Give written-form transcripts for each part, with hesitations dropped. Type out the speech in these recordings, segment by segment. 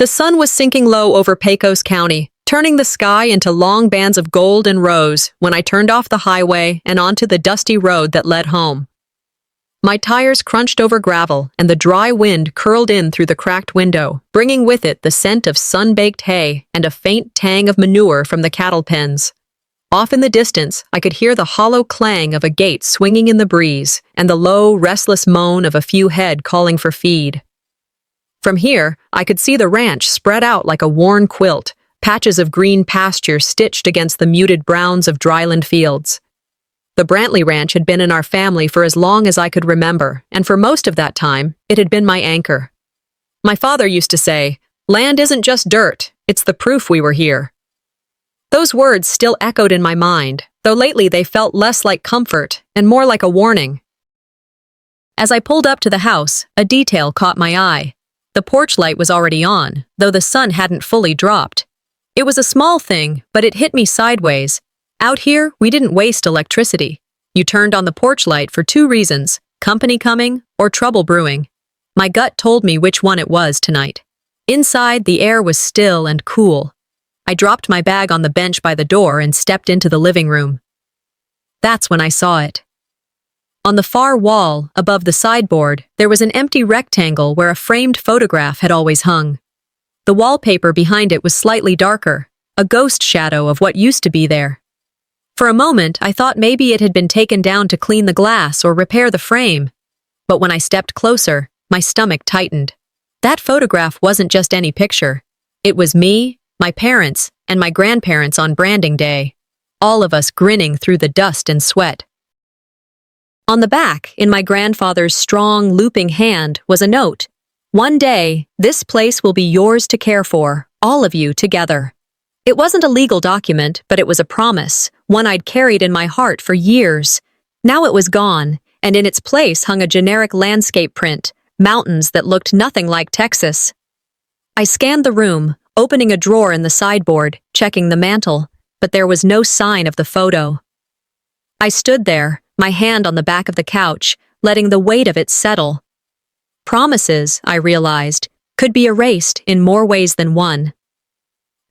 The sun was sinking low over Pecos County, turning the sky into long bands of gold and rose when I turned off the highway and onto the dusty road that led home. My tires crunched over gravel, and the dry wind curled in through the cracked window, bringing with it the scent of sun-baked hay and a faint tang of manure from the cattle pens. Off in the distance, I could hear the hollow clang of a gate swinging in the breeze and the low, restless moan of a few head calling for feed. From here, I could see the ranch spread out like a worn quilt, patches of green pasture stitched against the muted browns of dryland fields. The Brantley ranch had been in our family for as long as I could remember, and for most of that time, it had been my anchor. My father used to say, "Land isn't just dirt, it's the proof we were here." Those words still echoed in my mind, though lately they felt less like comfort and more like a warning. As I pulled up to the house, a detail caught my eye. The porch light was already on, though the sun hadn't fully dropped. It was a small thing, but it hit me sideways. Out here, we didn't waste electricity. You turned on the porch light for two reasons: company coming or trouble brewing. My gut told me which one it was tonight. Inside, the air was still and cool. I dropped my bag on the bench by the door and stepped into the living room. That's when I saw it. On the far wall, above the sideboard, there was an empty rectangle where a framed photograph had always hung. The wallpaper behind it was slightly darker, a ghost shadow of what used to be there. For a moment, I thought maybe it had been taken down to clean the glass or repair the frame. But when I stepped closer, my stomach tightened. That photograph wasn't just any picture. It was me, my parents, and my grandparents on branding day, all of us grinning through the dust and sweat. On the back, in my grandfather's strong, looping hand, was a note. "One day, this place will be yours to care for, all of you together." It wasn't a legal document, but it was a promise, one I'd carried in my heart for years. Now it was gone, and in its place hung a generic landscape print, mountains that looked nothing like Texas. I scanned the room, opening a drawer in the sideboard, checking the mantel, but there was no sign of the photo. I stood there, my hand on the back of the couch, letting the weight of it settle. Promises, I realized, could be erased in more ways than one.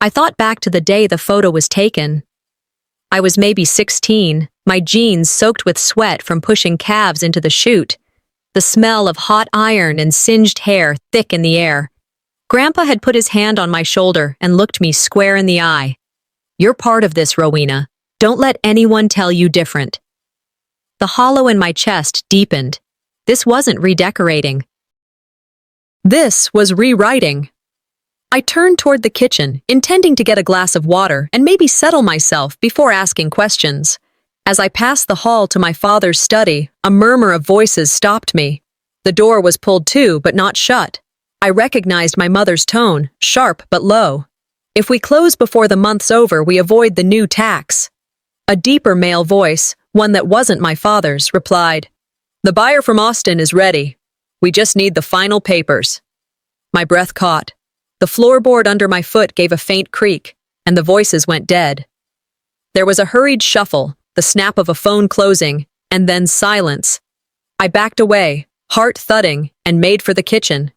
I thought back to the day the photo was taken. I was maybe 16, my jeans soaked with sweat from pushing calves into the chute, the smell of hot iron and singed hair thick in the air. Grandpa had put his hand on my shoulder and looked me square in the eye. "You're part of this, Rowena. Don't let anyone tell you different." The hollow in my chest deepened. This wasn't redecorating. This was rewriting. I turned toward the kitchen, intending to get a glass of water and maybe settle myself before asking questions. As I passed the hall to my father's study, a murmur of voices stopped me. The door was pulled to, but not shut. I recognized my mother's tone, sharp but low. "If we close before the month's over, we avoid the new tax." A deeper male voice, one that wasn't my father's, replied, "The buyer from Austin is ready. We just need the final papers." My breath caught. The floorboard under my foot gave a faint creak, and the voices went dead. There was a hurried shuffle, the snap of a phone closing, and then silence. I backed away, heart thudding, and made for the kitchen.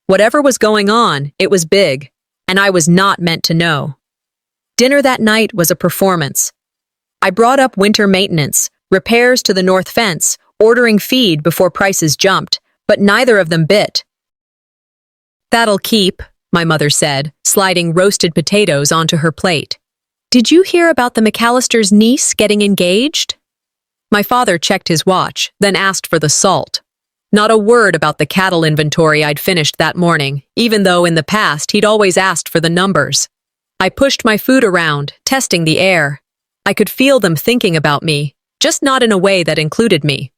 Whatever was going on, it was big, and I was not meant to know. Dinner that night was a performance. I brought up winter maintenance, repairs to the north fence, ordering feed before prices jumped, but neither of them bit. "That'll keep," my mother said, sliding roasted potatoes onto her plate. "Did you hear about the McAllister's niece getting engaged?" My father checked his watch, then asked for the salt. Not a word about the cattle inventory I'd finished that morning, even though in the past he'd always asked for the numbers. I pushed my food around, testing the air. I could feel them thinking about me, just not in a way that included me.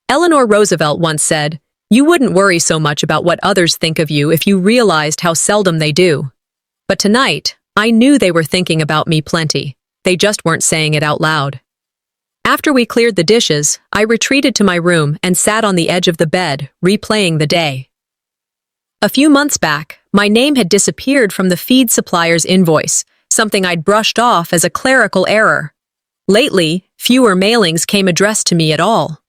Eleanor Roosevelt once said, "You wouldn't worry so much about what others think of you if you realized how seldom they do." But tonight, I knew they were thinking about me plenty. They just weren't saying it out loud. After we cleared the dishes, I retreated to my room and sat on the edge of the bed, replaying the day. A few months back, my name had disappeared from the feed supplier's invoice, something I'd brushed off as a clerical error. Lately, fewer mailings came addressed to me at all.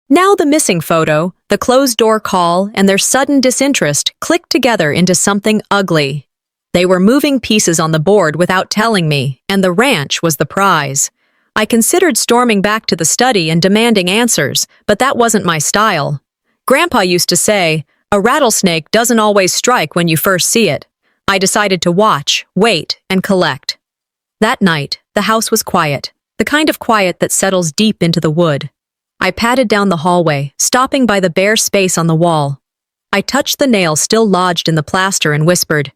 Now the missing photo, the closed-door call, and their sudden disinterest clicked together into something ugly. They were moving pieces on the board without telling me, and the ranch was the prize. I considered storming back to the study and demanding answers, but that wasn't my style. Grandpa used to say, "A rattlesnake doesn't always strike when you first see it." I decided to watch, wait, and collect. That night, the house was quiet, the kind of quiet that settles deep into the wood. I padded down the hallway, stopping by the bare space on the wall. I touched the nail still lodged in the plaster and whispered,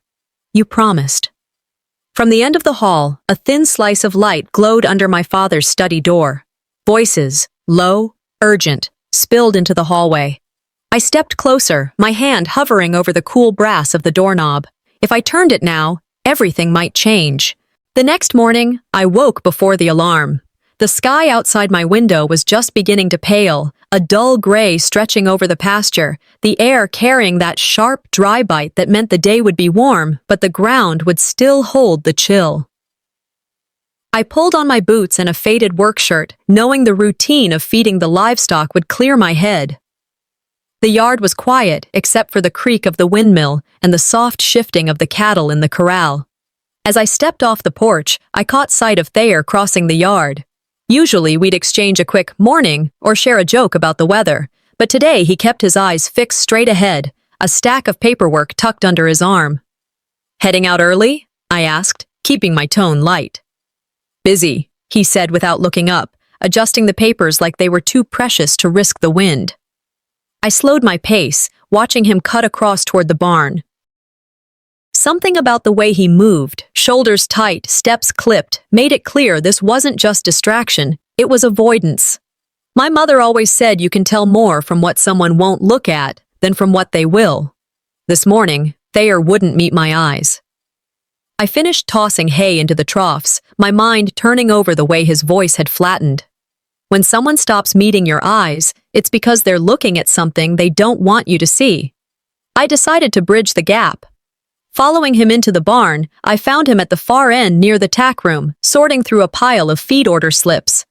"You promised." From the end of the hall, a thin slice of light glowed under my father's study door. Voices, low, urgent, spilled into the hallway. I stepped closer, my hand hovering over the cool brass of the doorknob. If I turned it now, everything might change. The next morning, I woke before the alarm. The sky outside my window was just beginning to pale, a dull gray stretching over the pasture, the air carrying that sharp, dry bite that meant the day would be warm, but the ground would still hold the chill. I pulled on my boots and a faded work shirt, knowing the routine of feeding the livestock would clear my head. The yard was quiet, except for the creak of the windmill and the soft shifting of the cattle in the corral. As I stepped off the porch, I caught sight of Thayer crossing the yard. Usually we'd exchange a quick morning or share a joke about the weather, but today he kept his eyes fixed straight ahead, a stack of paperwork tucked under his arm. "Heading out early?" I asked, keeping my tone light. "Busy," he said without looking up, adjusting the papers like they were too precious to risk the wind. I slowed my pace, watching him cut across toward the barn. Something about the way he moved, shoulders tight, steps clipped, made it clear this wasn't just distraction, it was avoidance. My mother always said you can tell more from what someone won't look at than from what they will. This morning, Thayer wouldn't meet my eyes. I finished tossing hay into the troughs, my mind turning over the way his voice had flattened. When someone stops meeting your eyes, it's because they're looking at something they don't want you to see. I decided to bridge the gap. Following him into the barn, I found him at the far end near the tack room, sorting through a pile of feed order slips.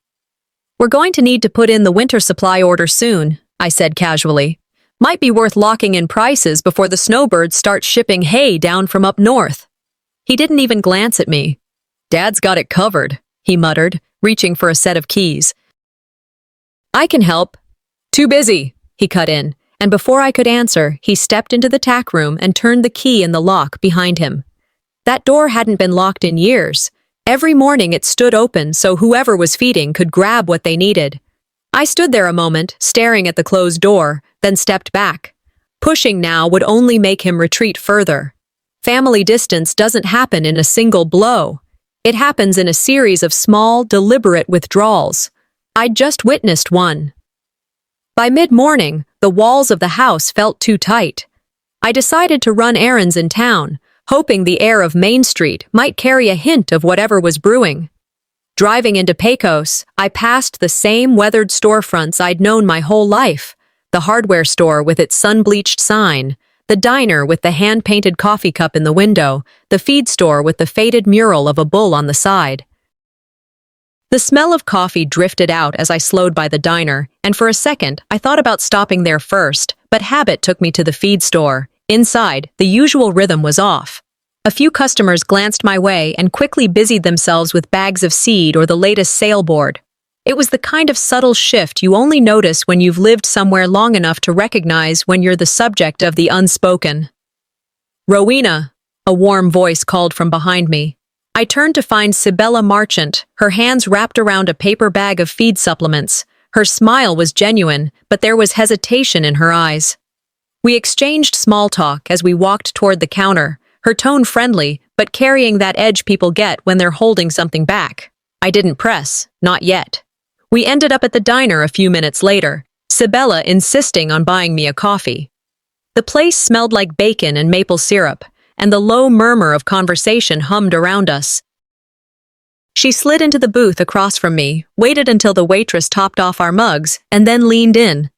"We're going to need to put in the winter supply order soon," I said casually. "Might be worth locking in prices before the snowbirds start shipping hay down from up north." He didn't even glance at me. "Dad's got it covered," he muttered, reaching for a set of keys. "I can help." "Too busy," he cut in. And before I could answer, he stepped into the tack room and turned the key in the lock behind him. That door hadn't been locked in years. Every morning it stood open so whoever was feeding could grab what they needed. I stood there a moment, staring at the closed door, then stepped back. Pushing now would only make him retreat further. Family distance doesn't happen in a single blow. It happens in a series of small, deliberate withdrawals. I'd just witnessed one. By mid-morning, the walls of the house felt too tight. I decided to run errands in town, hoping the air of Main Street might carry a hint of whatever was brewing. Driving into Pecos, I passed the same weathered storefronts I'd known my whole life, the hardware store with its sun-bleached sign, the diner with the hand-painted coffee cup in the window, the feed store with the faded mural of a bull on the side. The smell of coffee drifted out as I slowed by the diner, and for a second, I thought about stopping there first, but habit took me to the feed store. Inside, the usual rhythm was off. A few customers glanced my way and quickly busied themselves with bags of seed or the latest sale board. It was the kind of subtle shift you only notice when you've lived somewhere long enough to recognize when you're the subject of the unspoken. "Rowena," a warm voice called from behind me. I turned to find Sibella Marchant, her hands wrapped around a paper bag of feed supplements. Her smile was genuine, but there was hesitation in her eyes. We exchanged small talk as we walked toward the counter, her tone friendly, but carrying that edge people get when they're holding something back. I didn't press, not yet. We ended up at the diner a few minutes later, Sibella insisting on buying me a coffee. The place smelled like bacon and maple syrup, and the low murmur of conversation hummed around us. She slid into the booth across from me, waited until the waitress topped off our mugs, and then leaned in.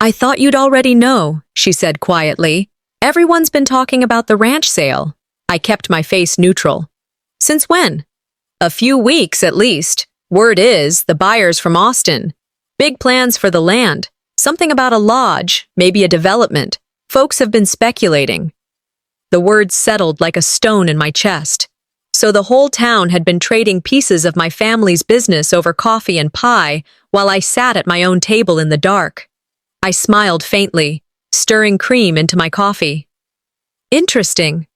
"I thought you'd already know," she said quietly. "Everyone's been talking about the ranch sale." I kept my face neutral. "Since when?" "A few weeks, at least. Word is, the buyer's from Austin. Big plans for the land. Something about a lodge, maybe a development. Folks have been speculating. The words settled like a stone in my chest. So the whole town had been trading pieces of my family's business over coffee and pie while I sat at my own table in the dark. I smiled faintly, stirring cream into my coffee. Interesting.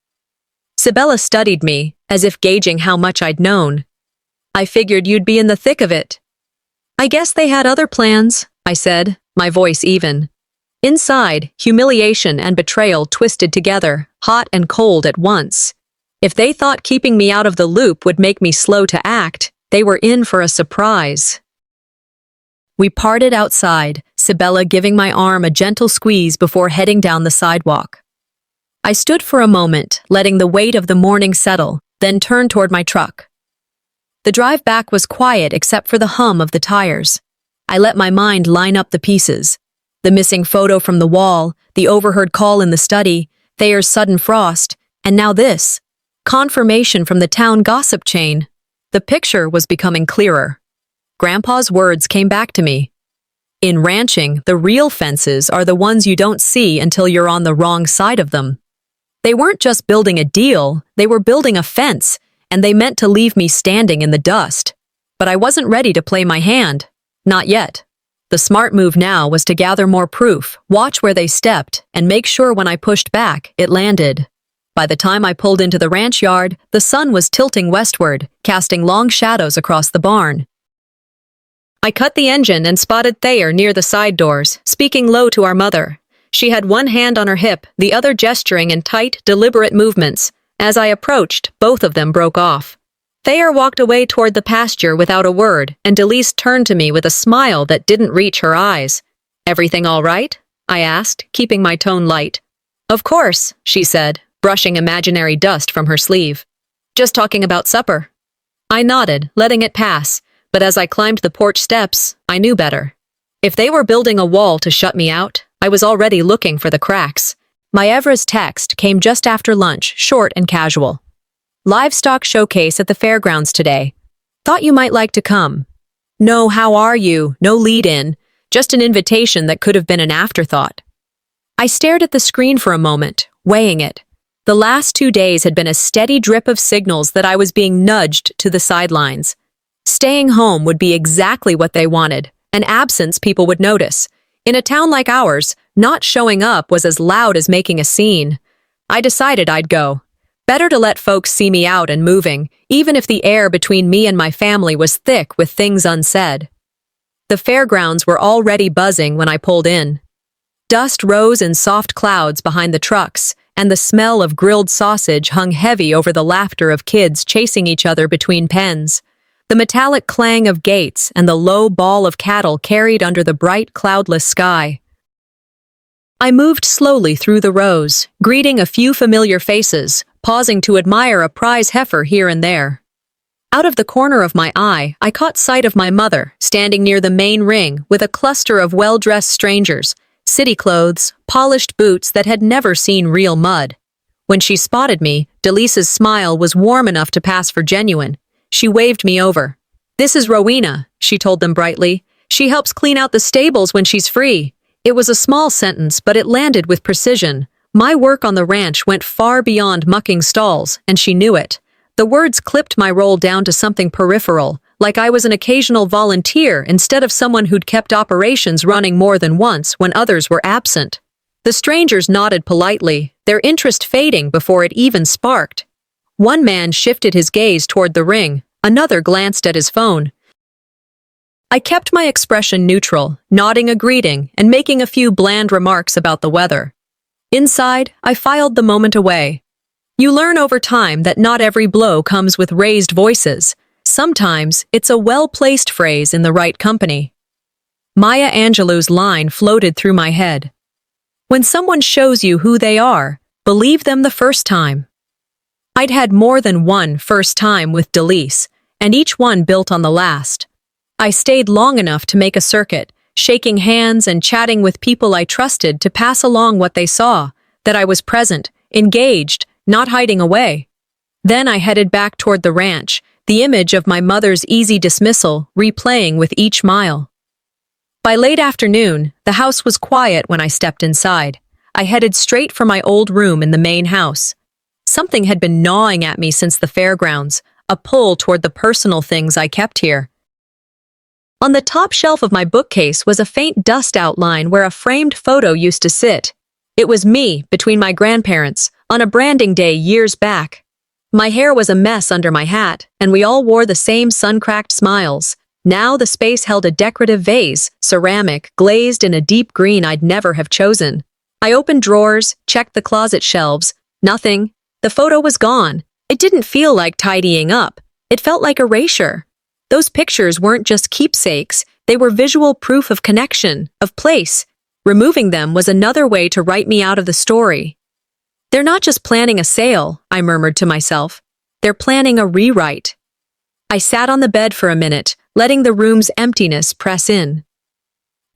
Sibella studied me, as if gauging how much I'd known. I figured you'd be in the thick of it. I guess they had other plans, I said, my voice even. Inside, humiliation and betrayal twisted together, hot and cold at once. If they thought keeping me out of the loop would make me slow to act, they were in for a surprise. We parted outside, Sibella giving my arm a gentle squeeze before heading down the sidewalk. I stood for a moment, letting the weight of the morning settle, then turned toward my truck. The drive back was quiet except for the hum of the tires. I let my mind line up the pieces. The missing photo from the wall, the overheard call in the study, Thayer's sudden frost, and now this. Confirmation from the town gossip chain. The picture was becoming clearer. Grandpa's words came back to me. In ranching, the real fences are the ones you don't see until you're on the wrong side of them. They weren't just building a deal, they were building a fence, and they meant to leave me standing in the dust. But I wasn't ready to play my hand. Not yet. The smart move now was to gather more proof, watch where they stepped, and make sure when I pushed back, it landed. By the time I pulled into the ranch yard, the sun was tilting westward, casting long shadows across the barn. I cut the engine and spotted Thayer near the side doors, speaking low to our mother. She had one hand on her hip, the other gesturing in tight, deliberate movements. As I approached, both of them broke off. Thayer walked away toward the pasture without a word, and Delise turned to me with a smile that didn't reach her eyes. "Everything all right?" I asked, keeping my tone light. "Of course," she said, brushing imaginary dust from her sleeve. "Just talking about supper." I nodded, letting it pass, but as I climbed the porch steps, I knew better. If they were building a wall to shut me out, I was already looking for the cracks. My Evra's text came just after lunch, short and casual. "Livestock showcase at the fairgrounds today. Thought you might like to come." No, how are you? No lead-in. Just an invitation that could have been an afterthought. I stared at the screen for a moment, weighing it. The last 2 days had been a steady drip of signals that I was being nudged to the sidelines. Staying home would be exactly what they wanted. An absence people would notice. In a town like ours, not showing up was as loud as making a scene. I decided I'd go. Better to let folks see me out and moving, even if the air between me and my family was thick with things unsaid. The fairgrounds were already buzzing when I pulled in. Dust rose in soft clouds behind the trucks, and the smell of grilled sausage hung heavy over the laughter of kids chasing each other between pens. The metallic clang of gates and the low bawl of cattle carried under the bright, cloudless sky. I moved slowly through the rows, greeting a few familiar faces, pausing to admire a prize heifer here and there. Out of the corner of my eye, I caught sight of my mother, standing near the main ring with a cluster of well-dressed strangers, city clothes, polished boots that had never seen real mud. When she spotted me, Delisa's smile was warm enough to pass for genuine. She waved me over. "This is Rowena," she told them brightly. "She helps clean out the stables when she's free." It was a small sentence, but it landed with precision. My work on the ranch went far beyond mucking stalls, and she knew it. The words clipped my role down to something peripheral, like I was an occasional volunteer instead of someone who'd kept operations running more than once when others were absent. The strangers nodded politely, their interest fading before it even sparked. One man shifted his gaze toward the ring, another glanced at his phone. I kept my expression neutral, nodding a greeting and making a few bland remarks about the weather. Inside, I filed the moment away. You learn over time that not every blow comes with raised voices. Sometimes it's a well-placed phrase in the right company. Maya Angelou's line floated through my head. When someone shows you who they are, believe them the first time. I'd had more than one first time with Delise, and each one built on the last. I stayed long enough to make a circuit, shaking hands and chatting with people I trusted to pass along what they saw, that I was present, engaged, not hiding away. Then I headed back toward the ranch, the image of my mother's easy dismissal replaying with each mile. By late afternoon, the house was quiet when I stepped inside. I headed straight for my old room in the main house. Something had been gnawing at me since the fairgrounds, a pull toward the personal things I kept here. On the top shelf of my bookcase was a faint dust outline where a framed photo used to sit. It was me, between my grandparents, on a branding day years back. My hair was a mess under my hat, and we all wore the same sun-cracked smiles. Now the space held a decorative vase, ceramic, glazed in a deep green I'd never have chosen. I opened drawers, checked the closet shelves. Nothing. The photo was gone. It didn't feel like tidying up. It felt like erasure. Those pictures weren't just keepsakes, they were visual proof of connection, of place. Removing them was another way to write me out of the story. They're not just planning a sale, I murmured to myself. They're planning a rewrite. I sat on the bed for a minute, letting the room's emptiness press in.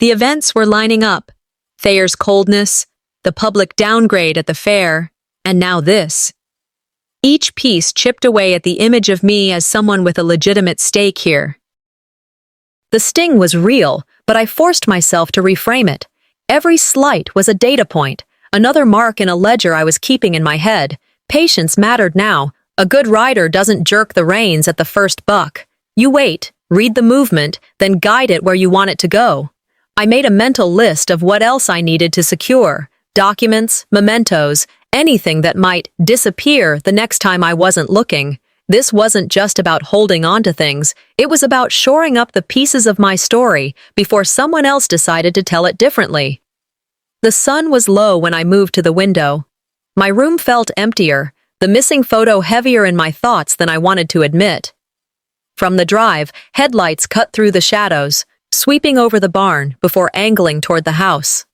The events were lining up. Thayer's coldness, the public downgrade at the fair, and now this. Each piece chipped away at the image of me as someone with a legitimate stake here. The sting was real, but I forced myself to reframe it. Every slight was a data point, another mark in a ledger I was keeping in my head. Patience mattered now. A good rider doesn't jerk the reins at the first buck. You wait, read the movement, then guide it where you want it to go. I made a mental list of what else I needed to secure. Documents, mementos, anything that might disappear the next time I wasn't looking. This wasn't just about holding on to things, it was about shoring up the pieces of my story before someone else decided to tell it differently. The sun was low when I moved to the window. My room felt emptier, the missing photo heavier in my thoughts than I wanted to admit. From the drive, headlights cut through the shadows, sweeping over the barn before angling toward the house.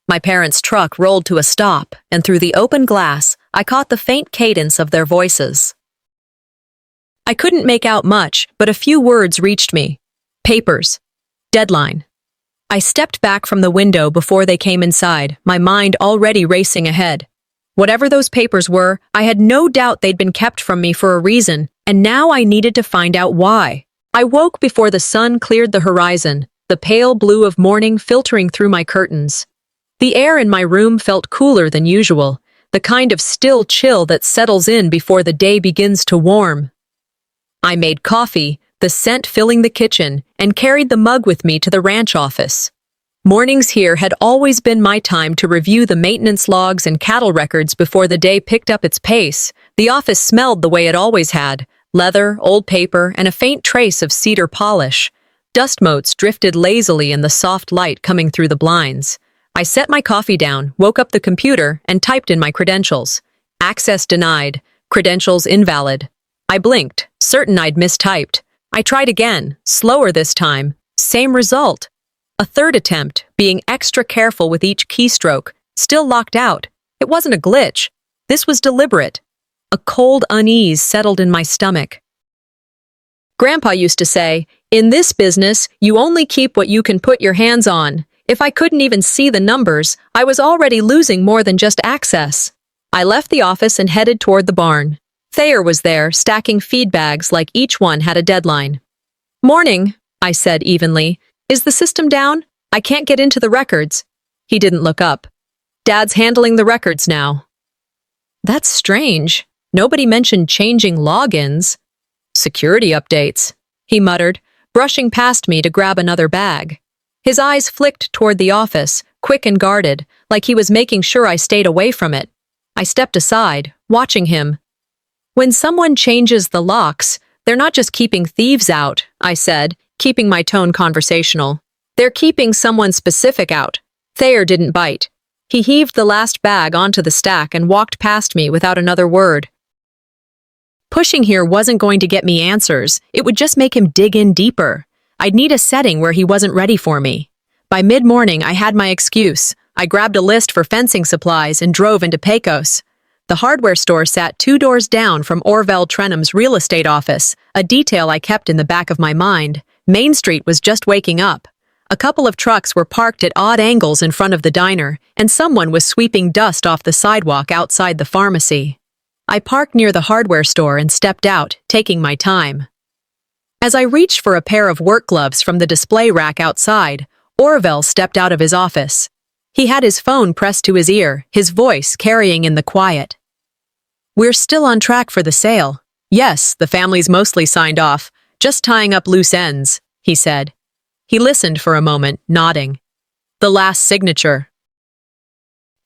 My parents' truck rolled to a stop, and through the open glass, I caught the faint cadence of their voices. I couldn't make out much, but a few words reached me. Papers. Deadline. I stepped back from the window before they came inside, my mind already racing ahead. Whatever those papers were, I had no doubt they'd been kept from me for a reason, and now I needed to find out why. I woke before the sun cleared the horizon, the pale blue of morning filtering through my curtains. The air in my room felt cooler than usual, the kind of still chill that settles in before the day begins to warm. I made coffee, the scent filling the kitchen, and carried the mug with me to the ranch office. Mornings here had always been my time to review the maintenance logs and cattle records before the day picked up its pace. The office smelled the way it always had, leather, old paper, and a faint trace of cedar polish. Dust motes drifted lazily in the soft light coming through the blinds. I set my coffee down, woke up the computer, and typed in my credentials. Access denied. Credentials invalid. I blinked, certain I'd mistyped. I tried again, slower this time. Same result. A third attempt, being extra careful with each keystroke, still locked out. It wasn't a glitch. This was deliberate. A cold unease settled in my stomach. Grandpa used to say, "In this business, you only keep what you can put your hands on." If I couldn't even see the numbers, I was already losing more than just access. I left the office and headed toward the barn. Thayer was there, stacking feed bags like each one had a deadline. "Morning," I said evenly. "Is the system down? I can't get into the records." He didn't look up. "Dad's handling the records now." "That's strange. Nobody mentioned changing logins." "Security updates," he muttered, brushing past me to grab another bag. His eyes flicked toward the office, quick and guarded, like he was making sure I stayed away from it. I stepped aside, watching him. "When someone changes the locks, they're not just keeping thieves out," I said, keeping my tone conversational. "They're keeping someone specific out." Thayer didn't bite. He heaved the last bag onto the stack and walked past me without another word. Pushing here wasn't going to get me answers, it would just make him dig in deeper. I'd need a setting where he wasn't ready for me. By mid-morning, I had my excuse. I grabbed a list for fencing supplies and drove into Pecos. The hardware store sat 2 doors down from Orville Trenham's real estate office, a detail I kept in the back of my mind. Main Street was just waking up. A couple of trucks were parked at odd angles in front of the diner, and someone was sweeping dust off the sidewalk outside the pharmacy. I parked near the hardware store and stepped out, taking my time. As I reached for a pair of work gloves from the display rack outside, Orville stepped out of his office. He had his phone pressed to his ear, his voice carrying in the quiet. "We're still on track for the sale. Yes, the family's mostly signed off, just tying up loose ends," he said. He listened for a moment, nodding. "The last signature."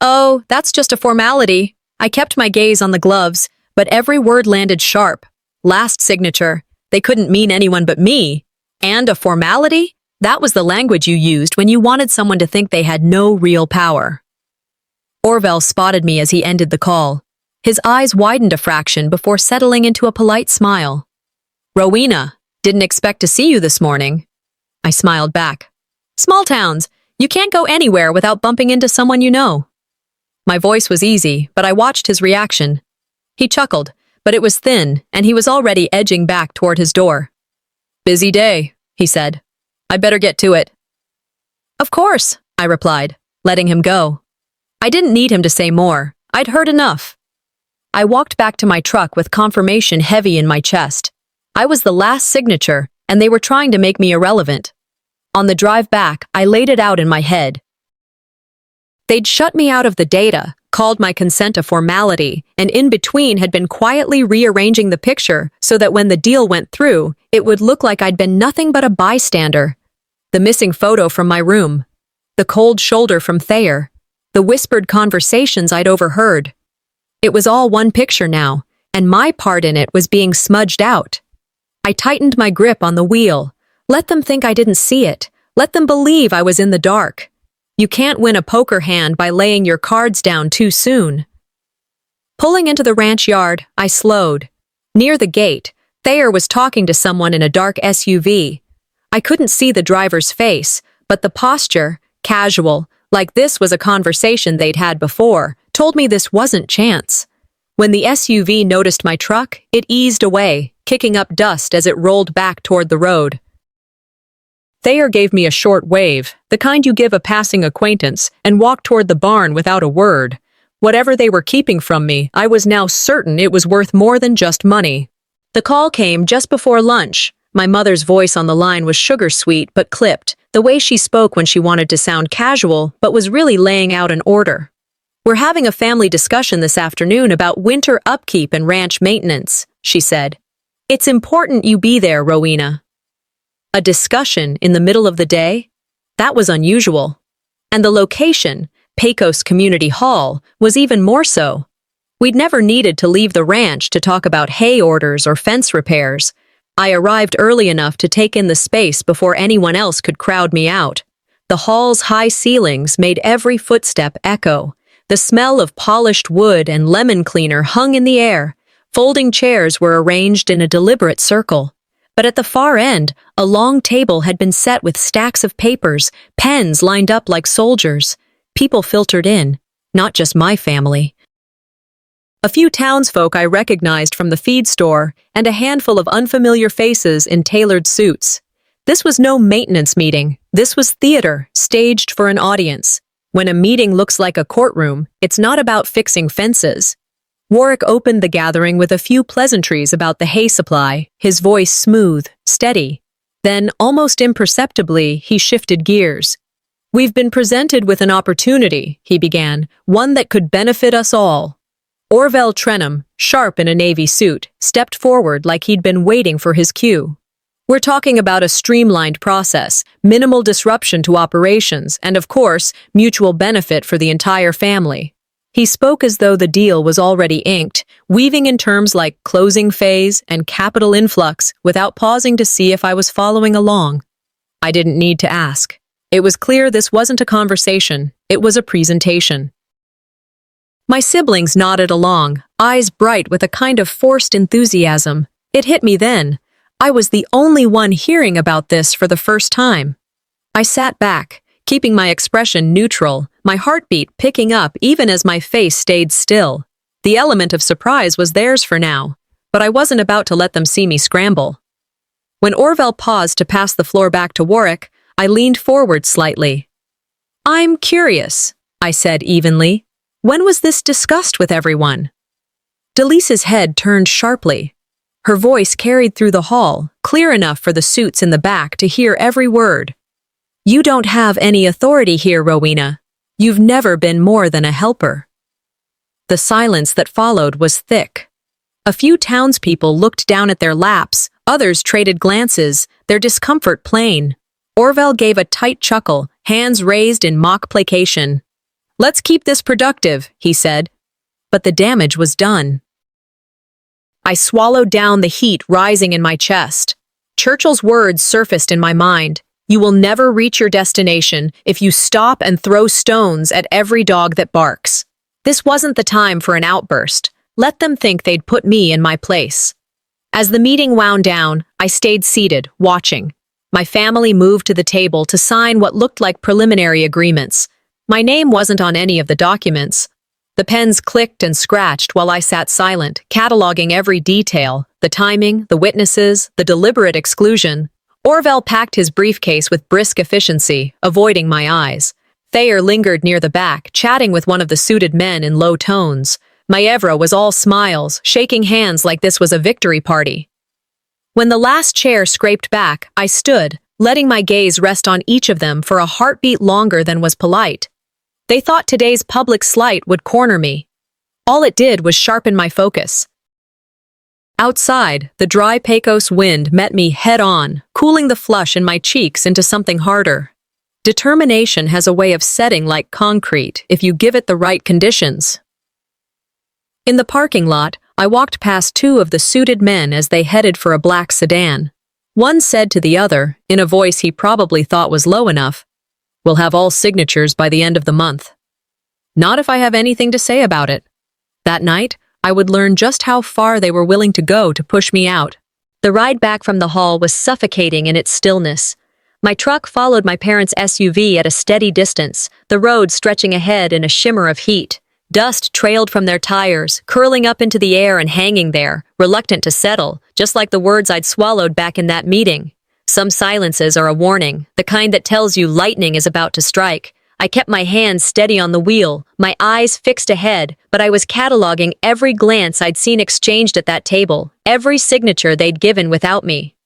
"Oh, that's just a formality." I kept my gaze on the gloves, but every word landed sharp. Last signature. They couldn't mean anyone but me. And a formality? That was the language you used when you wanted someone to think they had no real power. Orville spotted me as he ended the call. His eyes widened a fraction before settling into a polite smile. "Rowena, didn't expect to see you this morning." I smiled back. "Small towns. You can't go anywhere without bumping into someone you know." My voice was easy, but I watched his reaction. He chuckled, but it was thin, and he was already edging back toward his door. "Busy day," he said. "I'd better get to it." "Of course," I replied, letting him go. I didn't need him to say more. I'd heard enough. I walked back to my truck with confirmation heavy in my chest. I was the last signature, and they were trying to make me irrelevant. On the drive back, I laid it out in my head. They'd shut me out of the data, called my consent a formality, and in between had been quietly rearranging the picture so that when the deal went through, it would look like I'd been nothing but a bystander. The missing photo from my room, the cold shoulder from Thayer, the whispered conversations I'd overheard. It was all one picture now, and my part in it was being smudged out. I tightened my grip on the wheel. Let them think I didn't see it. Let them believe I was in the dark. You can't win a poker hand by laying your cards down too soon. Pulling into the ranch yard, I slowed. Near the gate, Thayer was talking to someone in a dark SUV. I couldn't see the driver's face, but the posture, casual, like this was a conversation they'd had before, told me this wasn't chance. When the SUV noticed my truck, it eased away, kicking up dust as it rolled back toward the road. Thayer gave me a short wave, the kind you give a passing acquaintance, and walked toward the barn without a word. Whatever they were keeping from me, I was now certain it was worth more than just money. The call came just before lunch. My mother's voice on the line was sugar-sweet but clipped, the way she spoke when she wanted to sound casual but was really laying out an order. "We're having a family discussion this afternoon about winter upkeep and ranch maintenance," she said. "It's important you be there, Rowena." A discussion in the middle of the day? That was unusual. And the location, Pecos Community Hall, was even more so. We'd never needed to leave the ranch to talk about hay orders or fence repairs. I arrived early enough to take in the space before anyone else could crowd me out. The hall's high ceilings made every footstep echo. The smell of polished wood and lemon cleaner hung in the air. Folding chairs were arranged in a deliberate circle. But at the far end, a long table had been set with stacks of papers, pens lined up like soldiers. People filtered in, not just my family. A few townsfolk I recognized from the feed store, and a handful of unfamiliar faces in tailored suits. This was no maintenance meeting. This was theater, staged for an audience. When a meeting looks like a courtroom, it's not about fixing fences. Warwick opened the gathering with a few pleasantries about the hay supply, his voice smooth, steady. Then, almost imperceptibly, he shifted gears. "We've been presented with an opportunity," he began, "one that could benefit us all." Orville Trenham, sharp in a navy suit, stepped forward like he'd been waiting for his cue. "We're talking about a streamlined process, minimal disruption to operations, and of course, mutual benefit for the entire family." He spoke as though the deal was already inked, weaving in terms like closing phase and capital influx without pausing to see if I was following along. I didn't need to ask. It was clear this wasn't a conversation, it was a presentation. My siblings nodded along, eyes bright with a kind of forced enthusiasm. It hit me then. I was the only one hearing about this for the first time. I sat back, keeping my expression neutral, my heartbeat picking up even as my face stayed still. The element of surprise was theirs for now, but I wasn't about to let them see me scramble. When Orville paused to pass the floor back to Warwick, I leaned forward slightly. "I'm curious," I said evenly. "When was this discussed with everyone?" Delisa's head turned sharply. Her voice carried through the hall, clear enough for the suits in the back to hear every word. "You don't have any authority here, Rowena. You've never been more than a helper." The silence that followed was thick. A few townspeople looked down at their laps, others traded glances, their discomfort plain. Orville gave a tight chuckle, hands raised in mock placation. "Let's keep this productive," he said. But the damage was done. I swallowed down the heat rising in my chest. Churchill's words surfaced in my mind. "You will never reach your destination if you stop and throw stones at every dog that barks." This wasn't the time for an outburst. Let them think they'd put me in my place. As the meeting wound down, I stayed seated, watching. My family moved to the table to sign what looked like preliminary agreements. My name wasn't on any of the documents. The pens clicked and scratched while I sat silent, cataloging every detail, the timing, the witnesses, the deliberate exclusion. Orville packed his briefcase with brisk efficiency, avoiding my eyes. Thayer lingered near the back, chatting with one of the suited men in low tones. Maevra was all smiles, shaking hands like this was a victory party. When the last chair scraped back, I stood, letting my gaze rest on each of them for a heartbeat longer than was polite. They thought today's public slight would corner me. All it did was sharpen my focus. Outside, the dry Pecos wind met me head-on, cooling the flush in my cheeks into something harder. Determination has a way of setting like concrete if you give it the right conditions. In the parking lot, I walked past two of the suited men as they headed for a black sedan. One said to the other, in a voice he probably thought was low enough, "We'll have all signatures by the end of the month." Not if I have anything to say about it. That night, I would learn just how far they were willing to go to push me out. The ride back from the hall was suffocating in its stillness. My truck followed my parents' SUV at a steady distance, the road stretching ahead in a shimmer of heat. Dust trailed from their tires, curling up into the air and hanging there, reluctant to settle, just like the words I'd swallowed back in that meeting. Some silences are a warning, the kind that tells you lightning is about to strike. I kept my hands steady on the wheel, my eyes fixed ahead, but I was cataloging every glance I'd seen exchanged at that table, every signature they'd given without me.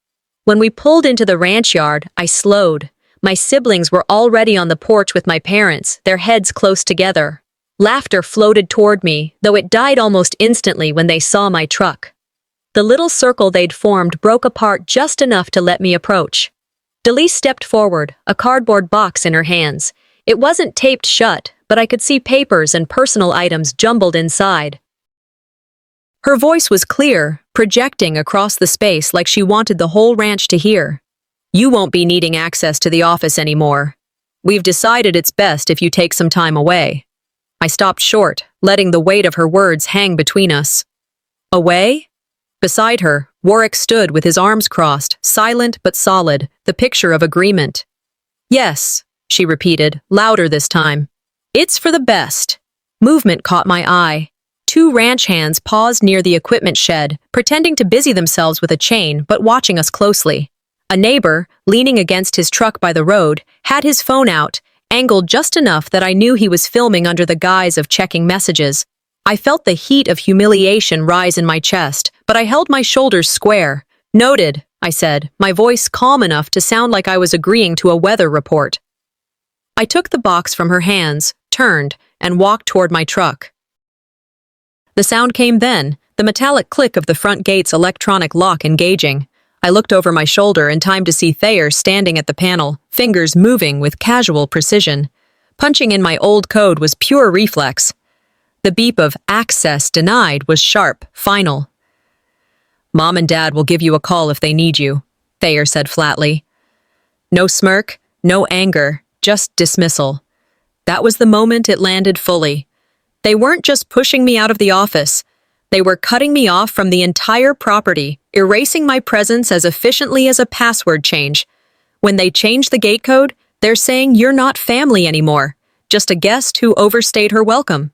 When we pulled into the ranch yard, I slowed. My siblings were already on the porch with my parents, their heads close together. Laughter floated toward me, though it died almost instantly when they saw my truck. The little circle they'd formed broke apart just enough to let me approach. Delise stepped forward, a cardboard box in her hands. It wasn't taped shut, but I could see papers and personal items jumbled inside. Her voice was clear, projecting across the space like she wanted the whole ranch to hear. "You won't be needing access to the office anymore. We've decided it's best if you take some time away." I stopped short, letting the weight of her words hang between us. "Away?" Beside her, Warwick stood with his arms crossed, silent but solid, the picture of agreement. "Yes," she repeated, louder this time. "It's for the best." Movement caught my eye. Two ranch hands paused near the equipment shed, pretending to busy themselves with a chain but watching us closely. A neighbor, leaning against his truck by the road, had his phone out, angled just enough that I knew he was filming under the guise of checking messages. I felt the heat of humiliation rise in my chest, but I held my shoulders square. "Noted," I said, my voice calm enough to sound like I was agreeing to a weather report. I took the box from her hands, turned, and walked toward my truck. The sound came then, the metallic click of the front gate's electronic lock engaging. I looked over my shoulder in time to see Thayer standing at the panel, fingers moving with casual precision. Punching in my old code was pure reflex. The beep of "access denied" was sharp, final. "Mom and Dad will give you a call if they need you," Thayer said flatly. No smirk, no anger, just dismissal. That was the moment it landed fully. They weren't just pushing me out of the office. They were cutting me off from the entire property, erasing my presence as efficiently as a password change. When they changed the gate code, they're saying you're not family anymore, just a guest who overstayed her welcome.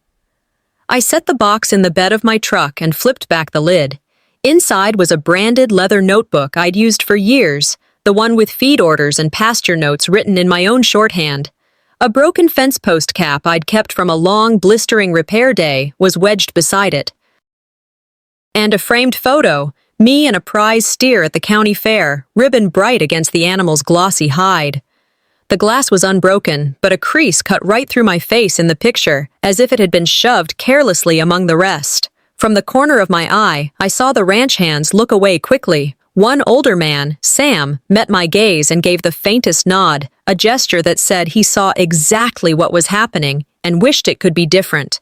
I set the box in the bed of my truck and flipped back the lid. Inside was a branded leather notebook I'd used for years, the one with feed orders and pasture notes written in my own shorthand. A broken fence post cap I'd kept from a long, blistering repair day was wedged beside it. And a framed photo, me and a prize steer at the county fair, ribbon bright against the animal's glossy hide. The The glass was unbroken, but a crease cut right through my face in the picture, as if it had been shoved carelessly among the rest. From the corner of my eye, I saw the ranch hands look away quickly. One older man, Sam, met my gaze and gave the faintest nod, a gesture that said he saw exactly what was happening and wished it could be different.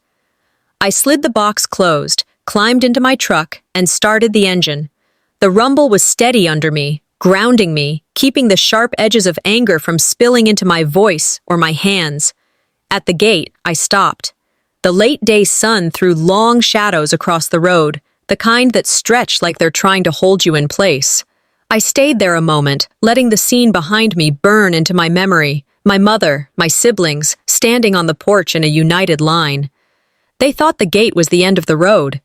I slid the box closed, climbed into my truck, and started the engine. The rumble was steady under me, grounding me, keeping the sharp edges of anger from spilling into my voice or my hands. At the gate, I stopped. The late-day sun threw long shadows across the road, the kind that stretch like they're trying to hold you in place. I stayed there a moment, letting the scene behind me burn into my memory, my mother, my siblings, standing on the porch in a united line. They thought the gate was the end of the road.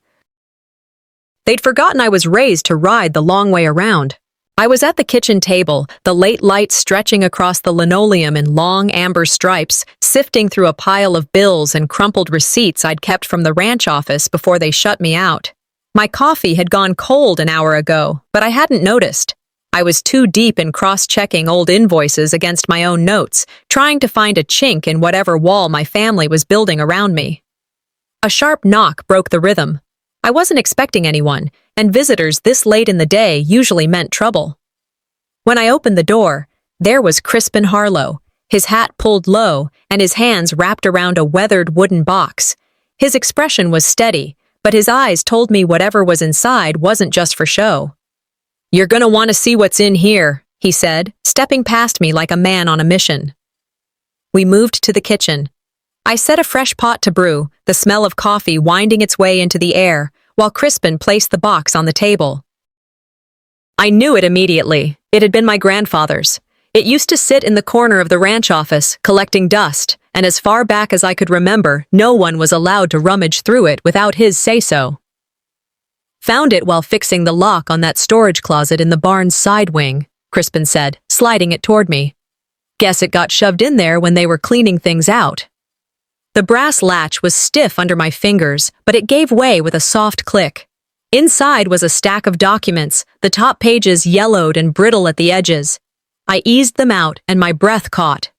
They'd forgotten I was raised to ride the long way around. I was at the kitchen table, the late light stretching across the linoleum in long amber stripes, sifting through a pile of bills and crumpled receipts I'd kept from the ranch office before they shut me out. My coffee had gone cold an hour ago, but I hadn't noticed. I was too deep in cross-checking old invoices against my own notes, trying to find a chink in whatever wall my family was building around me. A sharp knock broke the rhythm. I wasn't expecting anyone, and visitors this late in the day usually meant trouble. When I opened the door, there was Crispin Harlow, his hat pulled low and his hands wrapped around a weathered wooden box. His expression was steady, but his eyes told me whatever was inside wasn't just for show. "You're gonna want to see what's in here," he said, stepping past me like a man on a mission. We moved to the kitchen. I set a fresh pot to brew, the smell of coffee winding its way into the air, while Crispin placed the box on the table. I knew it immediately. It had been my grandfather's. It used to sit in the corner of the ranch office, collecting dust, and as far back as I could remember, no one was allowed to rummage through it without his say-so. "Found it while fixing the lock on that storage closet in the barn's side wing," Crispin said, sliding it toward me. "Guess it got shoved in there when they were cleaning things out." The brass latch was stiff under my fingers, but it gave way with a soft click. Inside was a stack of documents, the top pages yellowed and brittle at the edges. I eased them out, and my breath caught.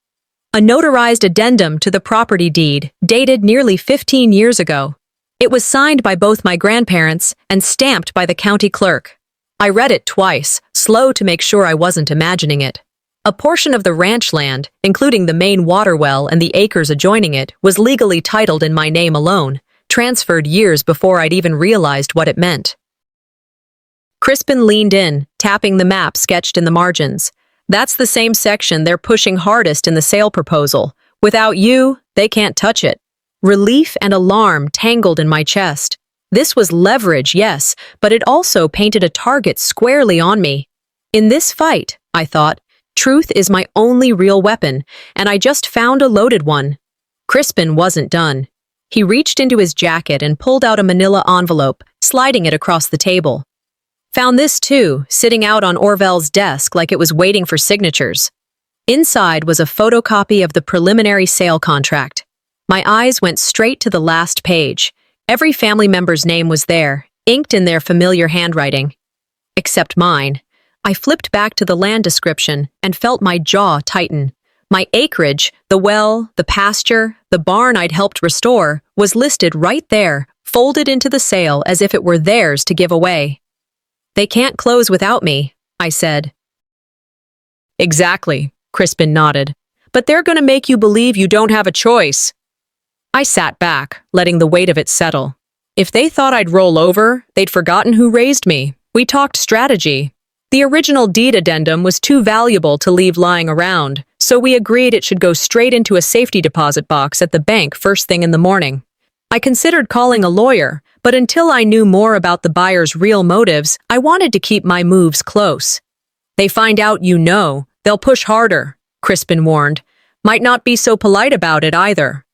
A notarized addendum to the property deed, dated nearly 15 years ago. It was signed by both my grandparents and stamped by the county clerk. I read it twice, slow to make sure I wasn't imagining it. A portion of the ranch land, including the main water well and the acres adjoining it, was legally titled in my name alone, transferred years before I'd even realized what it meant. Crispin leaned in, tapping the map sketched in the margins. "That's the same section they're pushing hardest in the sale proposal. Without you, they can't touch it." Relief and alarm tangled in my chest. This was leverage, yes, but it also painted a target squarely on me. In this fight, I thought, truth is my only real weapon, and I just found a loaded one. Crispin wasn't done. He reached into his jacket and pulled out a manila envelope, sliding it across the table. "Found this too, sitting out on Orville's desk like it was waiting for signatures." Inside was a photocopy of the preliminary sale contract. My eyes went straight to the last page. Every family member's name was there, inked in their familiar handwriting. Except mine. I flipped back to the land description and felt my jaw tighten. My acreage, the well, the pasture, the barn I'd helped restore, was listed right there, folded into the sale as if it were theirs to give away. "They can't close without me," I said. "Exactly," Crispin nodded. "But they're going to make you believe you don't have a choice." I sat back, letting the weight of it settle. If they thought I'd roll over, they'd forgotten who raised me. We talked strategy. The original deed addendum was too valuable to leave lying around, so we agreed it should go straight into a safety deposit box at the bank first thing in the morning. I considered calling a lawyer, but until I knew more about the buyer's real motives, I wanted to keep my moves close. "They find out you know, they'll push harder," Crispin warned. "Might not be so polite about it either."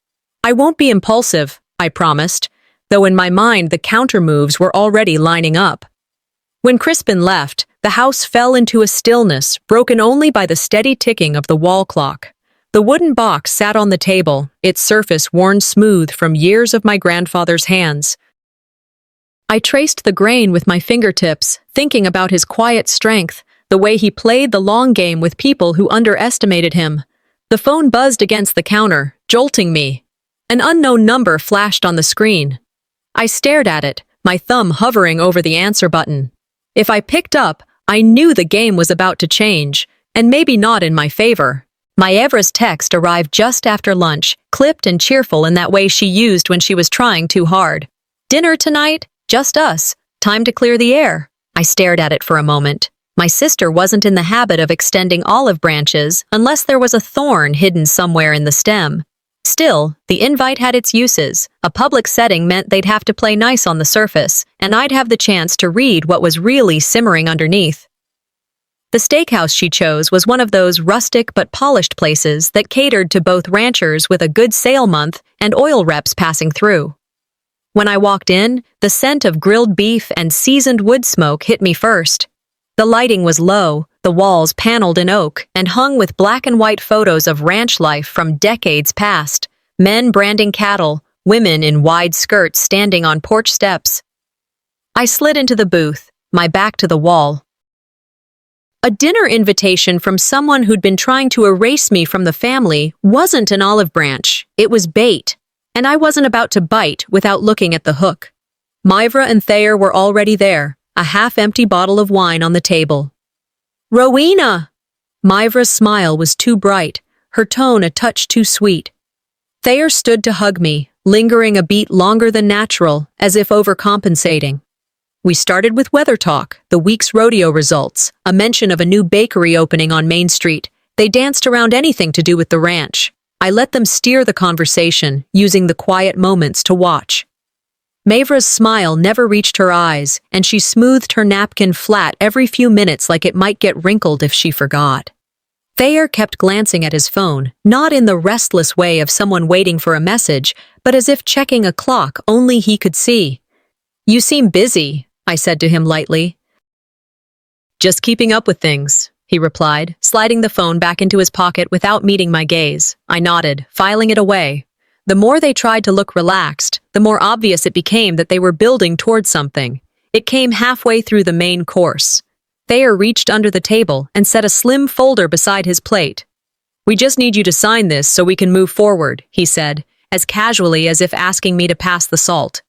"I won't be impulsive," I promised, though in my mind the counter-moves were already lining up. When Crispin left, the house fell into a stillness, broken only by the steady ticking of the wall clock. The wooden box sat on the table, its surface worn smooth from years of my grandfather's hands. I traced the grain with my fingertips, thinking about his quiet strength, the way he played the long game with people who underestimated him. The phone buzzed against the counter, jolting me. An unknown number flashed on the screen. I stared at it, my thumb hovering over the answer button. If I picked up, I knew the game was about to change, and maybe not in my favor. Maevra's text arrived just after lunch, clipped and cheerful in that way she used when she was trying too hard. "Dinner tonight? Just us. Time to clear the air." I stared at it for a moment. My sister wasn't in the habit of extending olive branches unless there was a thorn hidden somewhere in the stem. Still, the invite had its uses. A public setting meant they'd have to play nice on the surface, and I'd have the chance to read what was really simmering underneath. The steakhouse she chose was one of those rustic but polished places that catered to both ranchers with a good sale month and oil reps passing through. When I walked in, the scent of grilled beef and seasoned wood smoke hit me first. The lighting was low, the walls paneled in oak and hung with black and white photos of ranch life from decades past, men branding cattle, women in wide skirts standing on porch steps. I slid into the booth, my back to the wall. A dinner invitation from someone who'd been trying to erase me from the family wasn't an olive branch, it was bait, and I wasn't about to bite without looking at the hook. Maevra and Thayer were already there, a half-empty bottle of wine on the table. "Rowena!" Maevra's smile was too bright, her tone a touch too sweet. Thayer stood to hug me, lingering a beat longer than natural, as if overcompensating. We started with weather talk, the week's rodeo results, a mention of a new bakery opening on Main Street. They danced around anything to do with the ranch. I let them steer the conversation, using the quiet moments to watch. Maevra's smile never reached her eyes, and she smoothed her napkin flat every few minutes like it might get wrinkled if she forgot. Thayer kept glancing at his phone, not in the restless way of someone waiting for a message, but as if checking a clock only he could see. "You seem busy," I said to him lightly. "Just keeping up with things," he replied, sliding the phone back into his pocket without meeting my gaze. I nodded, filing it away. The more they tried to look relaxed, the more obvious it became that they were building towards something. It came halfway through the main course. Thayer reached under the table and set a slim folder beside his plate. "We just need you to sign this so we can move forward," he said, as casually as if asking me to pass the salt.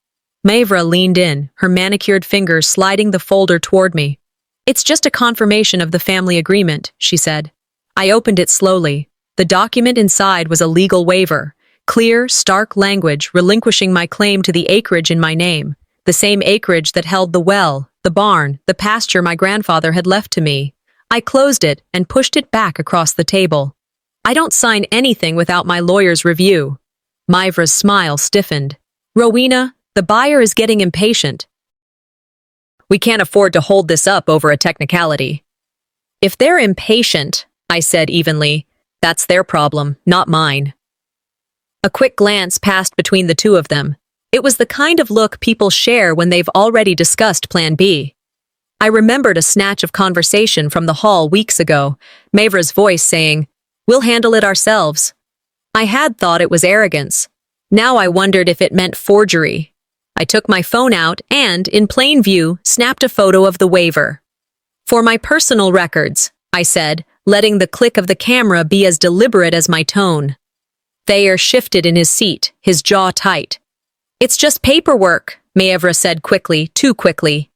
Maevra leaned in, her manicured fingers sliding the folder toward me. "It's just a confirmation of the family agreement," she said. I opened it slowly. The document inside was a legal waiver. Clear, stark language relinquishing my claim to the acreage in my name, the same acreage that held the well, the barn, the pasture my grandfather had left to me. I closed it and pushed it back across the table. "I don't sign anything without my lawyer's review." Maevra's smile stiffened. "Rowena, the buyer is getting impatient. We can't afford to hold this up over a technicality." "If they're impatient," I said evenly, "that's their problem, not mine." A quick glance passed between the two of them. It was the kind of look people share when they've already discussed Plan B. I remembered a snatch of conversation from the hall weeks ago, Maevra's voice saying, "We'll handle it ourselves." I had thought it was arrogance. Now I wondered if it meant forgery. I took my phone out and, in plain view, snapped a photo of the waiver. "For my personal records," I said, letting the click of the camera be as deliberate as my tone. Thayer shifted in his seat, his jaw tight. "It's just paperwork," Maevra said quickly, too quickly.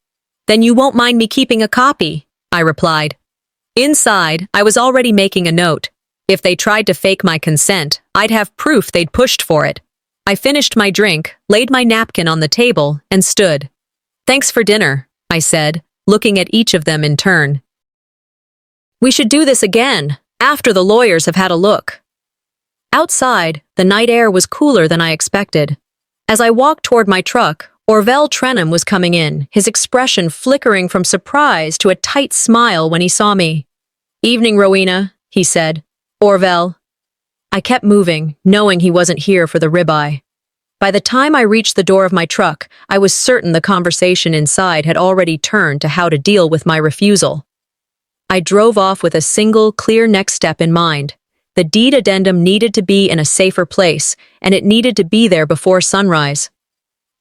"Then you won't mind me keeping a copy," I replied. Inside, I was already making a note. If they tried to fake my consent, I'd have proof they'd pushed for it. I finished my drink, laid my napkin on the table, and stood. "Thanks for dinner," I said, looking at each of them in turn. "We should do this again, after the lawyers have had a look." Outside, the night air was cooler than I expected. As I walked toward my truck, Orville Trenham was coming in, his expression flickering from surprise to a tight smile when he saw me. "Evening, Rowena," he said. "Orville." I kept moving, knowing he wasn't here for the ribeye. By the time I reached the door of my truck, I was certain the conversation inside had already turned to how to deal with my refusal. I drove off with a single, clear next step in mind. The deed addendum needed to be in a safer place, and it needed to be there before sunrise.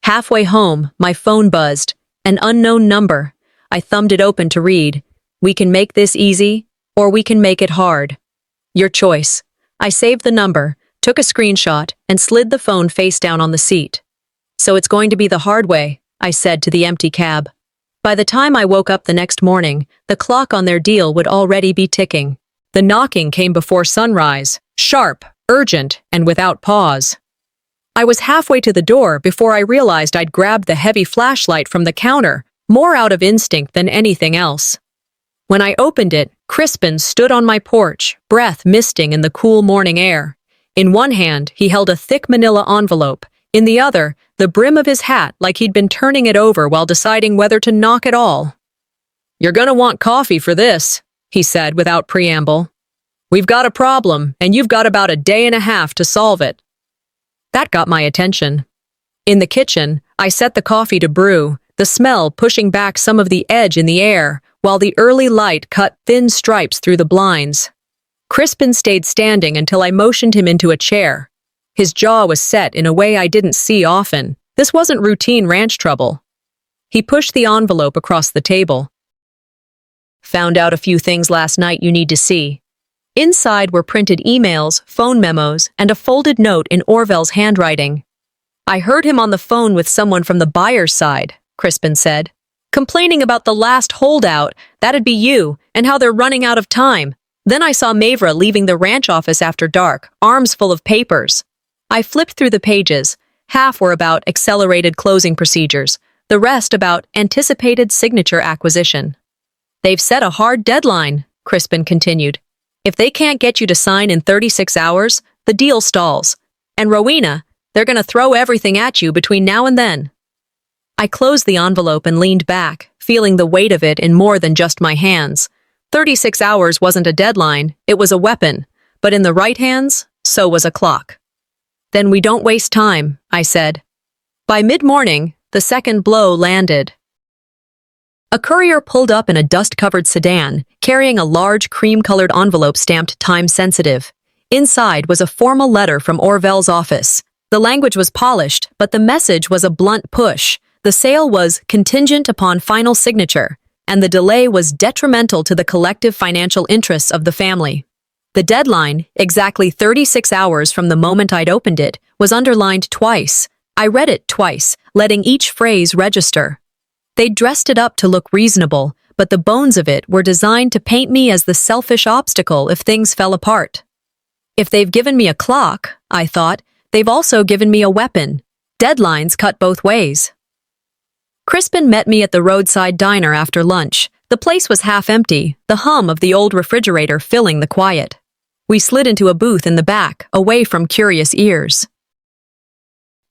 Halfway home, my phone buzzed. An unknown number. I thumbed it open to read. "We can make this easy, or we can make it hard. Your choice." I saved the number, took a screenshot, and slid the phone face down on the seat. "So it's going to be the hard way," I said to the empty cab. By the time I woke up the next morning, the clock on their deal would already be ticking. The knocking came before sunrise, sharp, urgent, and without pause. I was halfway to the door before I realized I'd grabbed the heavy flashlight from the counter, more out of instinct than anything else. When I opened it, Crispin stood on my porch, breath misting in the cool morning air. In one hand, he held a thick manila envelope. In the other, the brim of his hat like he'd been turning it over while deciding whether to knock at all. "You're gonna want coffee for this," he said without preamble. "We've got a problem, and you've got about a day and a half to solve it." That got my attention. In the kitchen, I set the coffee to brew, the smell pushing back some of the edge in the air, while the early light cut thin stripes through the blinds. Crispin stayed standing until I motioned him into a chair. His jaw was set in a way I didn't see often. This wasn't routine ranch trouble. He pushed the envelope across the table. "Found out a few things last night you need to see." Inside were printed emails, phone memos, and a folded note in Orville's handwriting. "I heard him on the phone with someone from the buyer's side," Crispin said. "Complaining about the last holdout, that'd be you, and how they're running out of time. Then I saw Mavra leaving the ranch office after dark, arms full of papers." I flipped through the pages. Half were about accelerated closing procedures, the rest about anticipated signature acquisition. "They've set a hard deadline," Crispin continued. "If they can't get you to sign in 36 hours, the deal stalls. And Rowena, they're gonna throw everything at you between now and then." I closed the envelope and leaned back, feeling the weight of it in more than just my hands. 36 hours wasn't a deadline, it was a weapon. But in the right hands, so was a clock. "Then we don't waste time," I said. By mid-morning, the second blow landed. A courier pulled up in a dust-covered sedan, carrying a large cream-colored envelope stamped time-sensitive. Inside was a formal letter from Orville's office. The language was polished, but the message was a blunt push. The sale was contingent upon final signature, and the delay was detrimental to the collective financial interests of the family. The deadline, exactly 36 hours from the moment I'd opened it, was underlined twice. I read it twice, letting each phrase register. They'd dressed it up to look reasonable, but the bones of it were designed to paint me as the selfish obstacle if things fell apart. If they've given me a clock, I thought, they've also given me a weapon. Deadlines cut both ways. Crispin met me at the roadside diner after lunch. The place was half empty, the hum of the old refrigerator filling the quiet. We slid into a booth in the back, away from curious ears.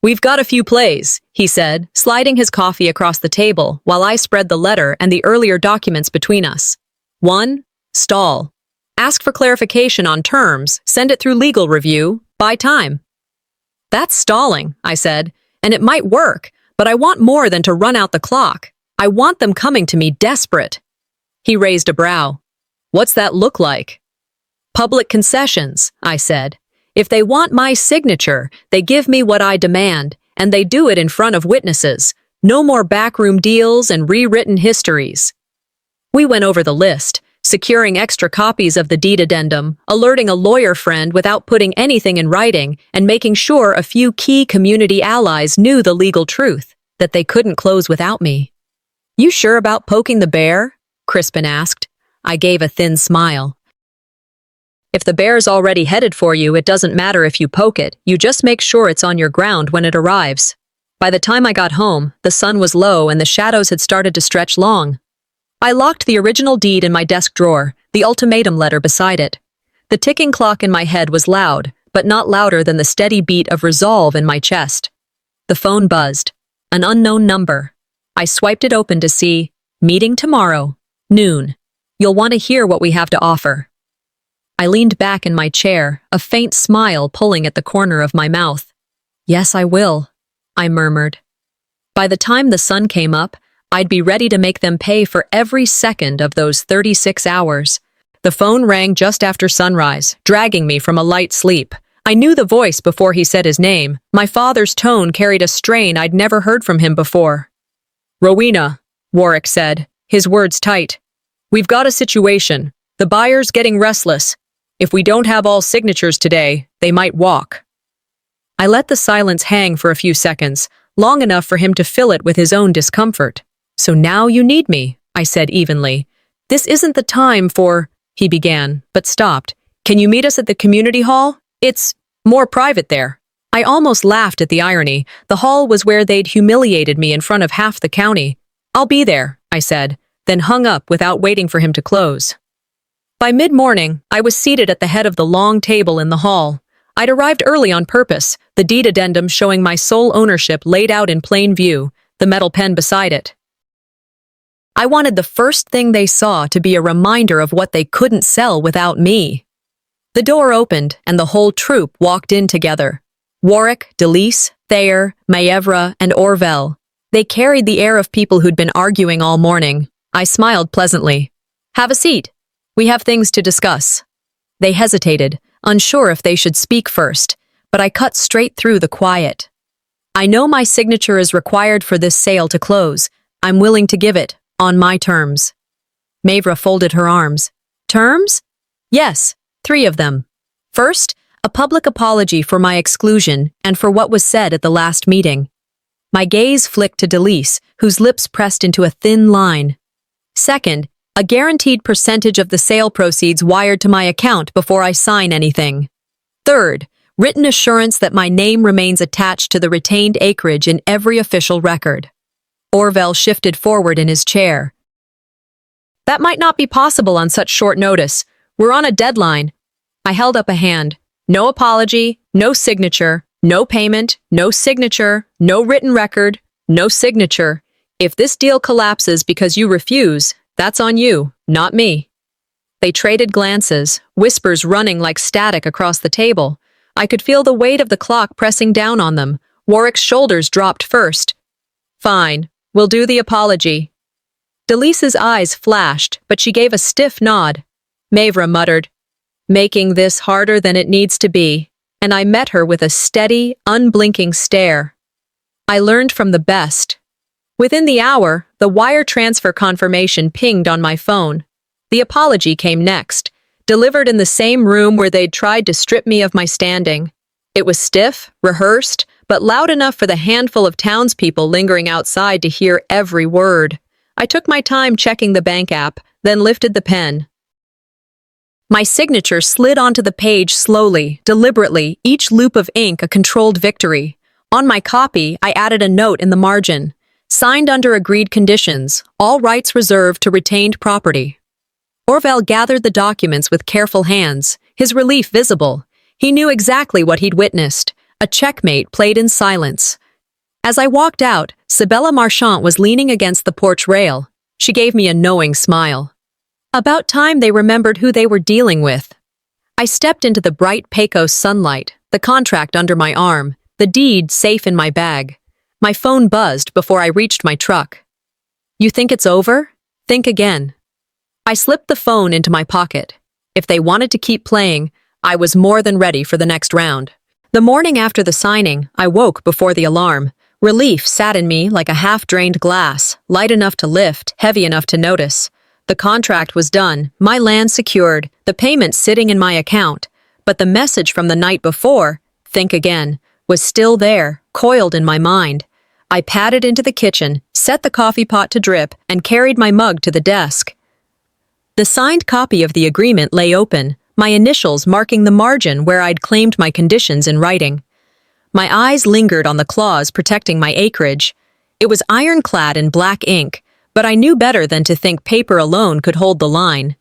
"We've got a few plays," he said, sliding his coffee across the table while I spread the letter and the earlier documents between us. 1. Stall. Ask for clarification on terms, send it through legal review, buy time. "That's stalling," I said, "and it might work, but I want more than to run out the clock. I want them coming to me desperate." He raised a brow. "What's that look like?" "Public concessions," I said. "If they want my signature, they give me what I demand, and they do it in front of witnesses. No more backroom deals and rewritten histories." We went over the list, securing extra copies of the deed addendum, alerting a lawyer friend without putting anything in writing, and making sure a few key community allies knew the legal truth, that they couldn't close without me. "You sure about poking the bear?" Crispin asked. I gave a thin smile. "If the bear's already headed for you, it doesn't matter if you poke it, you just make sure it's on your ground when it arrives." By the time I got home, the sun was low and the shadows had started to stretch long. I locked the original deed in my desk drawer, the ultimatum letter beside it. The ticking clock in my head was loud, but not louder than the steady beat of resolve in my chest. The phone buzzed. An unknown number. I swiped it open to see, "Meeting tomorrow, noon. You'll want to hear what we have to offer." I leaned back in my chair, a faint smile pulling at the corner of my mouth. "Yes, I will," I murmured. By the time the sun came up, I'd be ready to make them pay for every second of those 36 hours. The phone rang just after sunrise, dragging me from a light sleep. I knew the voice before he said his name. My father's tone carried a strain I'd never heard from him before. "Rowena," Warwick said, his words tight. "We've got a situation. The buyer's getting restless. If we don't have all signatures today, they might walk. I let the silence hang for a few seconds, long enough for him to fill it with his own discomfort. So now you need me, I said evenly. This isn't the time for, he began, but stopped. Can you meet us at the community hall? It's more private there. I almost laughed at the irony. The hall was where they'd humiliated me in front of half the county. I'll be there, I said, then hung up without waiting for him to close. By mid-morning, I was seated at the head of the long table in the hall. I'd arrived early on purpose, the deed addendum showing my sole ownership laid out in plain view, the metal pen beside it. I wanted the first thing they saw to be a reminder of what they couldn't sell without me. The door opened, and the whole troupe walked in together. Warwick, Delise, Thayer, Maevra, and Orvel. They carried the air of people who'd been arguing all morning. I smiled pleasantly. Have a seat. We have things to discuss. They hesitated, unsure if they should speak first, but I cut straight through the quiet. I know my signature is required for this sale to close. I'm willing to give it, on my terms. Maevra folded her arms. Terms? Yes, 3 of them. First, a public apology for my exclusion and for what was said at the last meeting. My gaze flicked to Delise, whose lips pressed into a thin line. Second, a guaranteed percentage of the sale proceeds wired to my account before I sign anything. Third, written assurance that my name remains attached to the retained acreage in every official record. Orvel shifted forward in his chair. That might not be possible on such short notice. We're on a deadline. I held up a hand. No apology, no signature, no payment, no signature, no written record, no signature. If this deal collapses because you refuse, that's on you, not me. They traded glances, whispers running like static across the table. I could feel the weight of the clock pressing down on them. Warwick's shoulders dropped first. Fine, we'll do the apology. Delise's eyes flashed, but she gave a stiff nod. Maevra muttered, making this harder than it needs to be, and I met her with a steady, unblinking stare. I learned from the best. Within the hour, the wire transfer confirmation pinged on my phone. The apology came next, delivered in the same room where they'd tried to strip me of my standing. It was stiff, rehearsed, but loud enough for the handful of townspeople lingering outside to hear every word. I took my time checking the bank app, then lifted the pen. My signature slid onto the page slowly, deliberately, each loop of ink a controlled victory. On my copy, I added a note in the margin. Signed under agreed conditions, all rights reserved to retained property. Orvel gathered the documents with careful hands, his relief visible. He knew exactly what he'd witnessed. A checkmate played in silence. As I walked out, Sibella Marchant was leaning against the porch rail. She gave me a knowing smile. About time they remembered who they were dealing with. I stepped into the bright Pecos sunlight, the contract under my arm, the deed safe in my bag. My phone buzzed before I reached my truck. You think it's over? Think again. I slipped the phone into my pocket. If they wanted to keep playing, I was more than ready for the next round. The morning after the signing, I woke before the alarm. Relief sat in me like a half-drained glass, light enough to lift, heavy enough to notice. The contract was done, my land secured, the payment sitting in my account. But the message from the night before, think again, was still there, coiled in my mind. I padded into the kitchen, set the coffee pot to drip, and carried my mug to the desk. The signed copy of the agreement lay open, my initials marking the margin where I'd claimed my conditions in writing. My eyes lingered on the clause protecting my acreage. It was ironclad in black ink, but I knew better than to think paper alone could hold the line.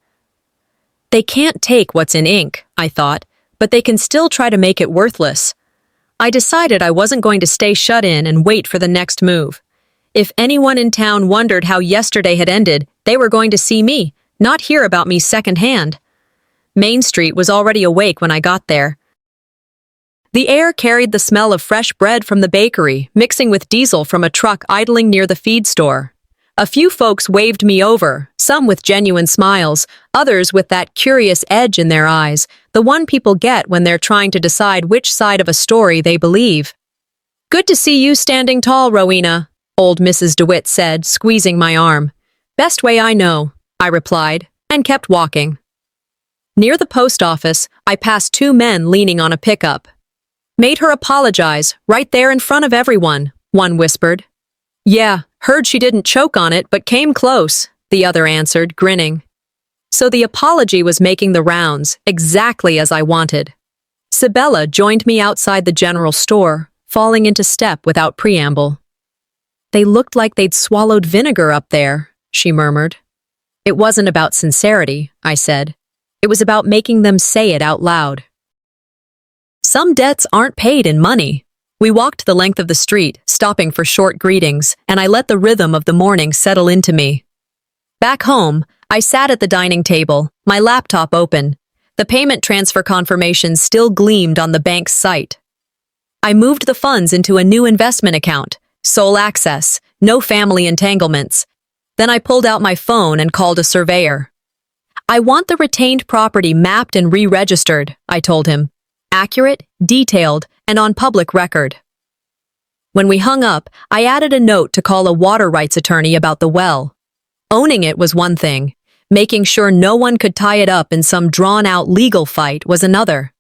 They can't take what's in ink, I thought, but they can still try to make it worthless. I decided I wasn't going to stay shut in and wait for the next move. If anyone in town wondered how yesterday had ended, they were going to see me, not hear about me secondhand. Main Street was already awake when I got there. The air carried the smell of fresh bread from the bakery, mixing with diesel from a truck idling near the feed store. A few folks waved me over, some with genuine smiles, others with that curious edge in their eyes, the one people get when they're trying to decide which side of a story they believe. Good to see you standing tall, Rowena, old Mrs. DeWitt said, squeezing my arm. Best way I know, I replied, and kept walking. Near the post office, I passed two men leaning on a pickup. Made her apologize, right there in front of everyone, one whispered. Yeah, heard she didn't choke on it but came close, the other answered, grinning. So the apology was making the rounds, exactly as I wanted. Sibella joined me outside the general store, falling into step without preamble. They looked like they'd swallowed vinegar up there, she murmured. It wasn't about sincerity, I said. It was about making them say it out loud. Some debts aren't paid in money. We walked the length of the street, stopping for short greetings, and I let the rhythm of the morning settle into me. Back home, I sat at the dining table, my laptop open. The payment transfer confirmation still gleamed on the bank's site. I moved the funds into a new investment account, sole access, no family entanglements. Then I pulled out my phone and called a surveyor. I want the retained property mapped and re-registered, I told him. Accurate, detailed, and on public record. When we hung up, I added a note to call a water rights attorney about the well. Owning it was one thing. Making sure no one could tie it up in some drawn-out legal fight was another.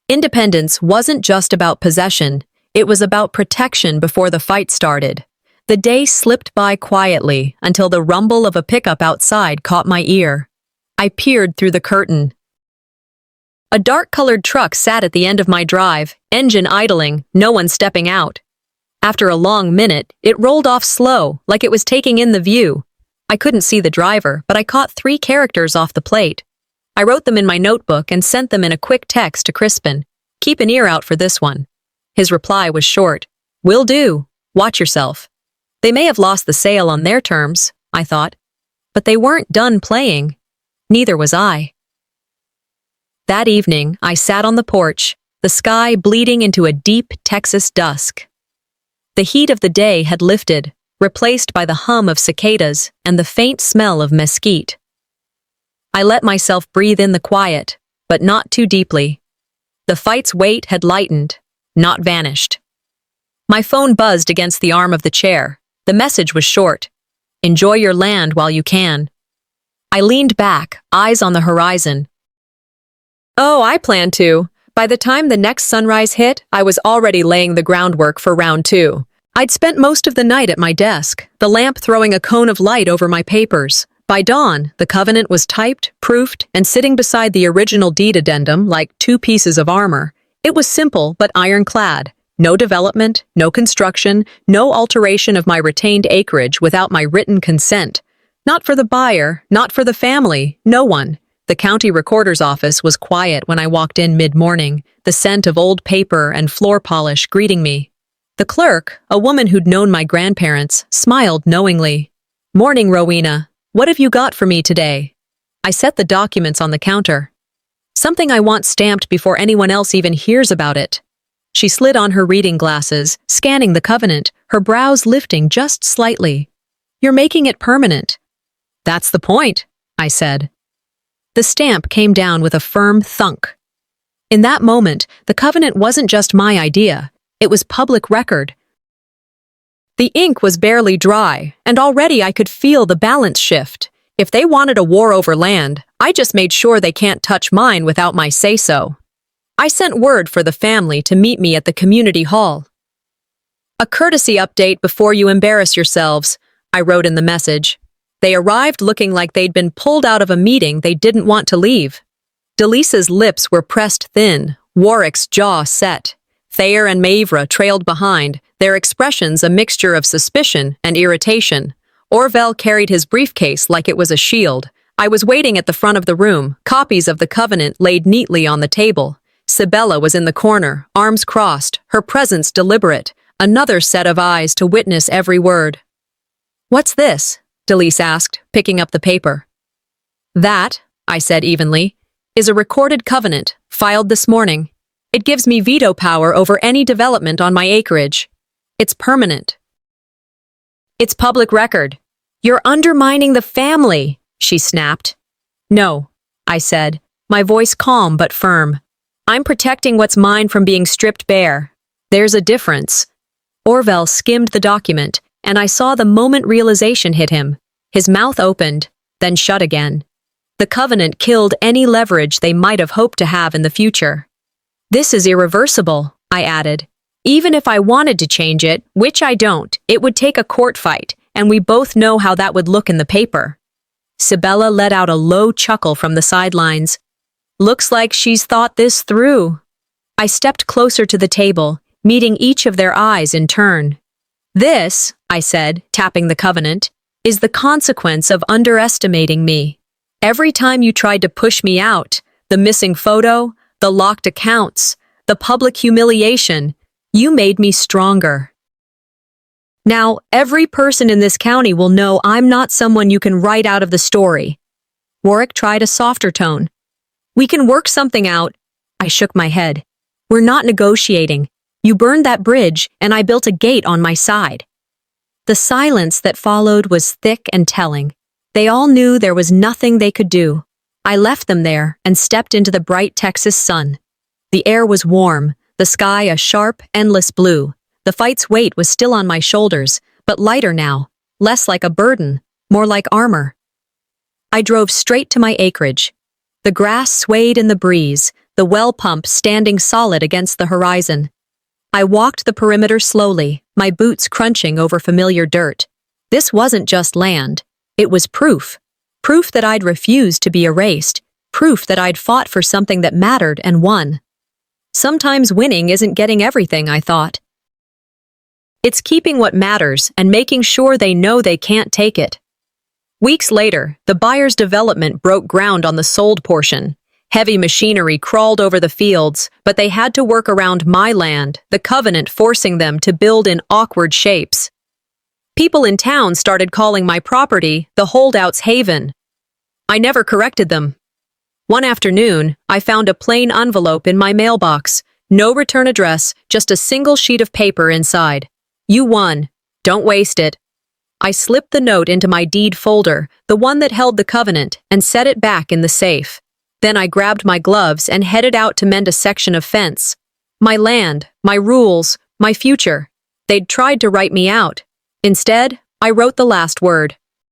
Independence wasn't just about possession, it was about protection before the fight started. The day slipped by quietly until the rumble of a pickup outside caught my ear. I peered through the curtain. A dark-colored truck sat at the end of my drive, engine idling, no one stepping out. After a long minute, it rolled off slow, like it was taking in the view. I couldn't see the driver, but I caught 3 characters off the plate. I wrote them in my notebook and sent them in a quick text to Crispin. Keep an ear out for this one. His reply was short. Will do. Watch yourself. They may have lost the sale on their terms, I thought. But they weren't done playing. Neither was I. That evening, I sat on the porch, the sky bleeding into a deep Texas dusk. The heat of the day had lifted, replaced by the hum of cicadas and the faint smell of mesquite. I let myself breathe in the quiet, but not too deeply. The fight's weight had lightened, not vanished. My phone buzzed against the arm of the chair. The message was short. Enjoy your land while you can. I leaned back, eyes on the horizon. Oh, I plan to. By the time the next sunrise hit, I was already laying the groundwork for round 2. I'd spent most of the night at my desk, the lamp throwing a cone of light over my papers. By dawn, the covenant was typed, proofed, and sitting beside the original deed addendum like 2 pieces of armor. It was simple but ironclad. No development, no construction, no alteration of my retained acreage without my written consent. Not for the buyer, not for the family, no one. The county recorder's office was quiet when I walked in mid-morning, the scent of old paper and floor polish greeting me. The clerk, a woman who'd known my grandparents, smiled knowingly. Morning, Rowena. What have you got for me today? I set the documents on the counter. Something I want stamped before anyone else even hears about it. She slid on her reading glasses, scanning the covenant, her brows lifting just slightly. You're making it permanent. That's the point, I said. The stamp came down with a firm thunk. In that moment, the covenant wasn't just my idea. It was public record. The ink was barely dry, and already I could feel the balance shift. If they wanted a war over land, I just made sure they can't touch mine without my say-so. I sent word for the family to meet me at the community hall. A courtesy update before you embarrass yourselves, I wrote in the message. They arrived looking like they'd been pulled out of a meeting they didn't want to leave. Delisa's lips were pressed thin, Warwick's jaw set. Thayer and Maevra trailed behind, their expressions a mixture of suspicion and irritation. Orville carried his briefcase like it was a shield. I was waiting at the front of the room, copies of the covenant laid neatly on the table. Sibella was in the corner, arms crossed, her presence deliberate, another set of eyes to witness every word. What's this? Delise asked, picking up the paper. That, I said evenly, is a recorded covenant, filed this morning. It gives me veto power over any development on my acreage. It's permanent. It's public record. You're undermining the family, she snapped. No, I said, my voice calm but firm. I'm protecting what's mine from being stripped bare. There's a difference. Orville skimmed the document, and I saw the moment realization hit him. His mouth opened, then shut again. The covenant killed any leverage they might have hoped to have in the future. This is irreversible, I added. Even if I wanted to change it, which I don't, it would take a court fight, and we both know how that would look in the paper. Sibella let out a low chuckle from the sidelines. Looks like she's thought this through. I stepped closer to the table, meeting each of their eyes in turn. This, I said, tapping the covenant, is the consequence of underestimating me. Every time you tried to push me out, the missing photo, the locked accounts, the public humiliation, you made me stronger. Now, every person in this county will know I'm not someone you can write out of the story. Warwick tried a softer tone. We can work something out. I shook my head. We're not negotiating. You burned that bridge, and I built a gate on my side. The silence that followed was thick and telling. They all knew there was nothing they could do. I left them there and stepped into the bright Texas sun. The air was warm, the sky a sharp, endless blue. The fight's weight was still on my shoulders, but lighter now, less like a burden, more like armor. I drove straight to my acreage. The grass swayed in the breeze, the well pump standing solid against the horizon. I walked the perimeter slowly, my boots crunching over familiar dirt. This wasn't just land. It was proof. Proof that I'd refused to be erased. Proof that I'd fought for something that mattered and won. Sometimes winning isn't getting everything, I thought. It's keeping what matters and making sure they know they can't take it. Weeks later, the buyer's development broke ground on the sold portion. Heavy machinery crawled over the fields, but they had to work around my land, the covenant forcing them to build in awkward shapes. People in town started calling my property the holdout's haven. I never corrected them. One afternoon, I found a plain envelope in my mailbox. No return address, just a single sheet of paper inside. You won. Don't waste it. I slipped the note into my deed folder, the one that held the covenant, and set it back in the safe. Then I grabbed my gloves and headed out to mend a section of fence. My land, my rules, my future. They'd tried to write me out. Instead, I wrote the last word.